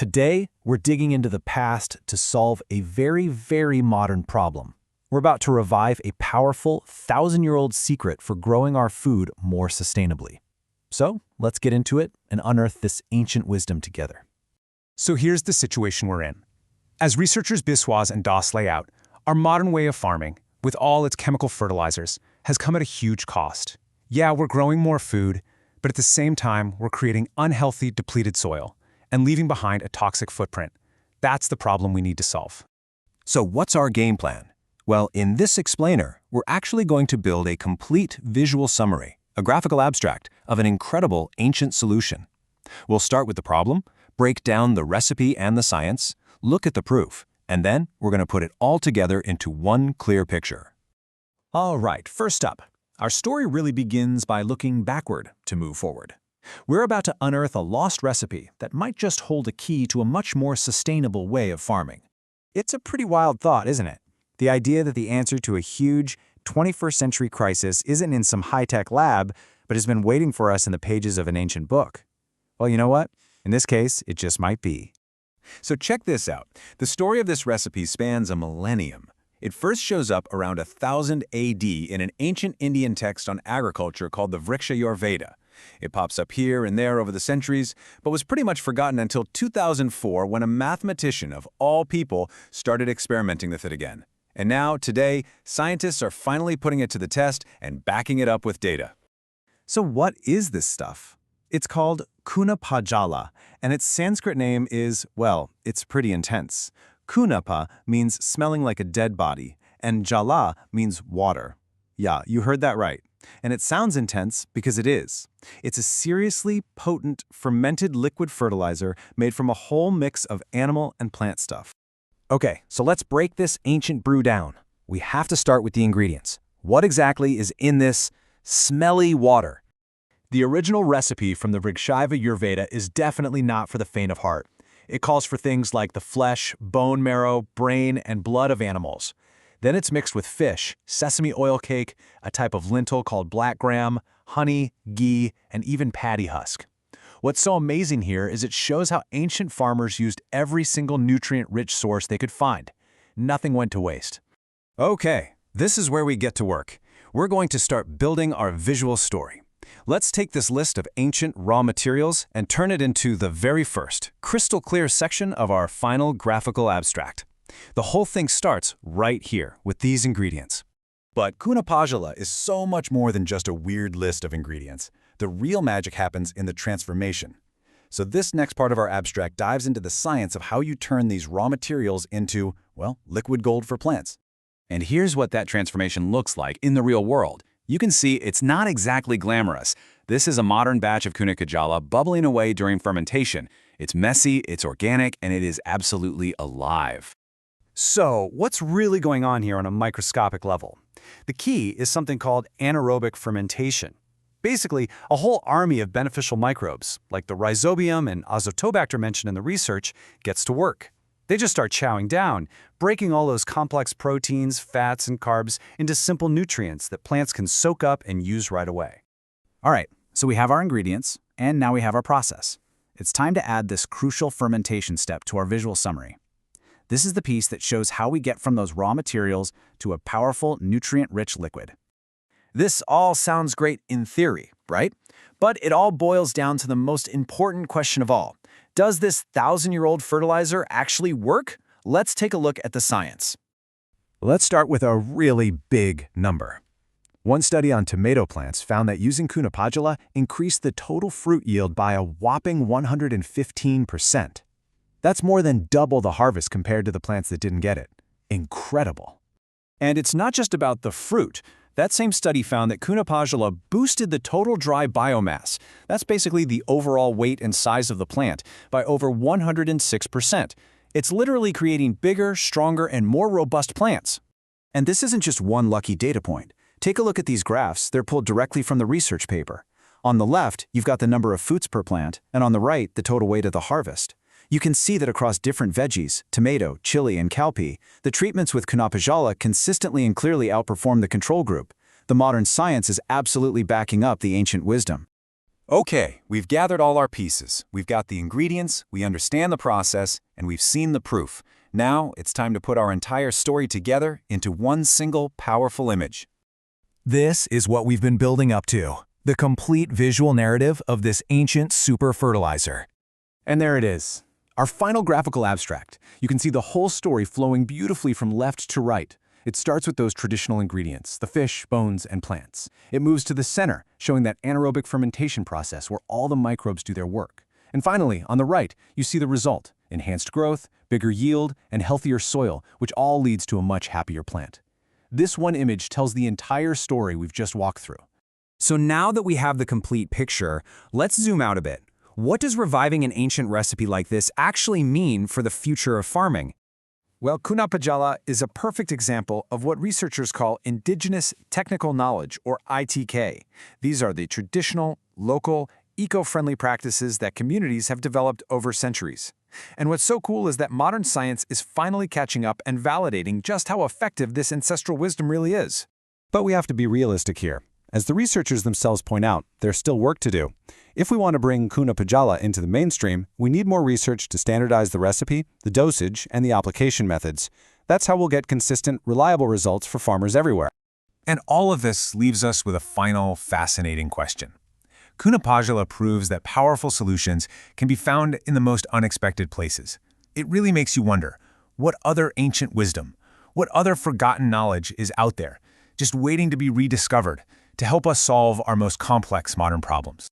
Today, we're digging into the past to solve a very, very modern problem. We're about to revive a powerful, thousand-year-old secret for growing our food more sustainably. So, let's get into it and unearth this ancient wisdom together. So here's the situation we're in. As researchers Biswas and Das lay out, our modern way of farming, with all its chemical fertilizers, has come at a huge cost. Yeah, we're growing more food, but at the same time, we're creating unhealthy, depleted soil and leaving behind a toxic footprint. That's the problem we need to solve. So what's our game plan? Well, in this explainer, we're actually going to build a complete visual summary, a graphical abstract of an incredible ancient solution. We'll start with the problem, break down the recipe and the science, look at the proof, and then we're going to put it all together into one clear picture. All right, first up, our story really begins by looking backward to move forward. We're about to unearth a lost recipe that might just hold a key to a much more sustainable way of farming. It's a pretty wild thought, isn't it? The idea that the answer to a huge 21st century crisis isn't in some high-tech lab, but has been waiting for us in the pages of an ancient book. Well, you know what? In this case, it just might be. So check this out. The story of this recipe spans a millennium. It first shows up around 1000 AD in an ancient Indian text on agriculture called the Vrikshayurveda. It pops up here and there over the centuries, but was pretty much forgotten until 2004 when a mathematician of all people started experimenting with it again. And now, today, scientists are finally putting it to the test and backing it up with data. So what is this stuff? It's called Kunapajala, and its Sanskrit name is, well, it's pretty intense. Kunapa means smelling like a dead body, and Jala means water. Yeah, you heard that right. And it sounds intense because it is. It's a seriously potent, fermented liquid fertilizer made from a whole mix of animal and plant stuff. Okay, so let's break this ancient brew down. We have to start with the ingredients. What exactly is in this smelly water? The original recipe from the Vrikshayurveda is definitely not for the faint of heart. It calls for things like the flesh, bone marrow, brain, and blood of animals. Then it's mixed with fish, sesame oil cake, a type of lentil called black gram, honey, ghee, and even paddy husk. What's so amazing here is it shows how ancient farmers used every single nutrient-rich source they could find. Nothing went to waste. Okay, this is where we get to work. We're going to start building our visual story. Let's take this list of ancient raw materials and turn it into the very first, crystal clear section of our final graphical abstract. The whole thing starts right here with these ingredients. But Kunapajala is so much more than just a weird list of ingredients. The real magic happens in the transformation. So this next part of our abstract dives into the science of how you turn these raw materials into, well, liquid gold for plants. And here's what that transformation looks like in the real world. You can see it's not exactly glamorous. This is a modern batch of Kunapajala bubbling away during fermentation. It's messy, it's organic, and it is absolutely alive. So, what's really going on here on a microscopic level? The key is something called anaerobic fermentation. Basically, a whole army of beneficial microbes, like the rhizobium and azotobacter mentioned in the research, gets to work. They just start chowing down, breaking all those complex proteins, fats, and carbs into simple nutrients that plants can soak up and use right away. All right, so we have our ingredients, and now we have our process. It's time to add this crucial fermentation step to our visual summary. This is the piece that shows how we get from those raw materials to a powerful, nutrient-rich liquid. This all sounds great in theory, right? But it all boils down to the most important question of all. Does this thousand-year-old fertilizer actually work? Let's take a look at the science. Let's start with a really big number. One study on tomato plants found that using Kunapajala increased the total fruit yield by a whopping 115%. That's more than double the harvest compared to the plants that didn't get it. Incredible. And it's not just about the fruit. That same study found that Kunapajala boosted the total dry biomass, that's basically the overall weight and size of the plant, by over 106%. It's literally creating bigger, stronger, and more robust plants. And this isn't just one lucky data point. Take a look at these graphs. They're pulled directly from the research paper. On the left, you've got the number of fruits per plant, and on the right, the total weight of the harvest. You can see that across different veggies, tomato, chili, and cowpea, the treatments with Kunapajala consistently and clearly outperform the control group. The modern science is absolutely backing up the ancient wisdom. Okay, we've gathered all our pieces. We've got the ingredients, we understand the process, and we've seen the proof. Now, it's time to put our entire story together into one single, powerful image. This is what we've been building up to, the complete visual narrative of this ancient super fertilizer. And there it is, our final graphical abstract. You can see the whole story flowing beautifully from left to right. It starts with those traditional ingredients, the fish, bones, and plants. It moves to the center, showing that anaerobic fermentation process where all the microbes do their work. And finally, on the right, you see the result, enhanced growth, bigger yield, and healthier soil, which all leads to a much happier plant. This one image tells the entire story we've just walked through. So now that we have the complete picture, let's zoom out a bit. What does reviving an ancient recipe like this actually mean for the future of farming? Well, Kunapajala is a perfect example of what researchers call indigenous technical knowledge, or ITK. These are the traditional, local, eco-friendly practices that communities have developed over centuries. And what's so cool is that modern science is finally catching up and validating just how effective this ancestral wisdom really is. But we have to be realistic here. As the researchers themselves point out, there's still work to do. If we want to bring Kunapajala into the mainstream, we need more research to standardize the recipe, the dosage, and the application methods. That's how we'll get consistent, reliable results for farmers everywhere. And all of this leaves us with a final, fascinating question. Kunapajala proves that powerful solutions can be found in the most unexpected places. It really makes you wonder, what other ancient wisdom, what other forgotten knowledge is out there, just waiting to be rediscovered to help us solve our most complex modern problems?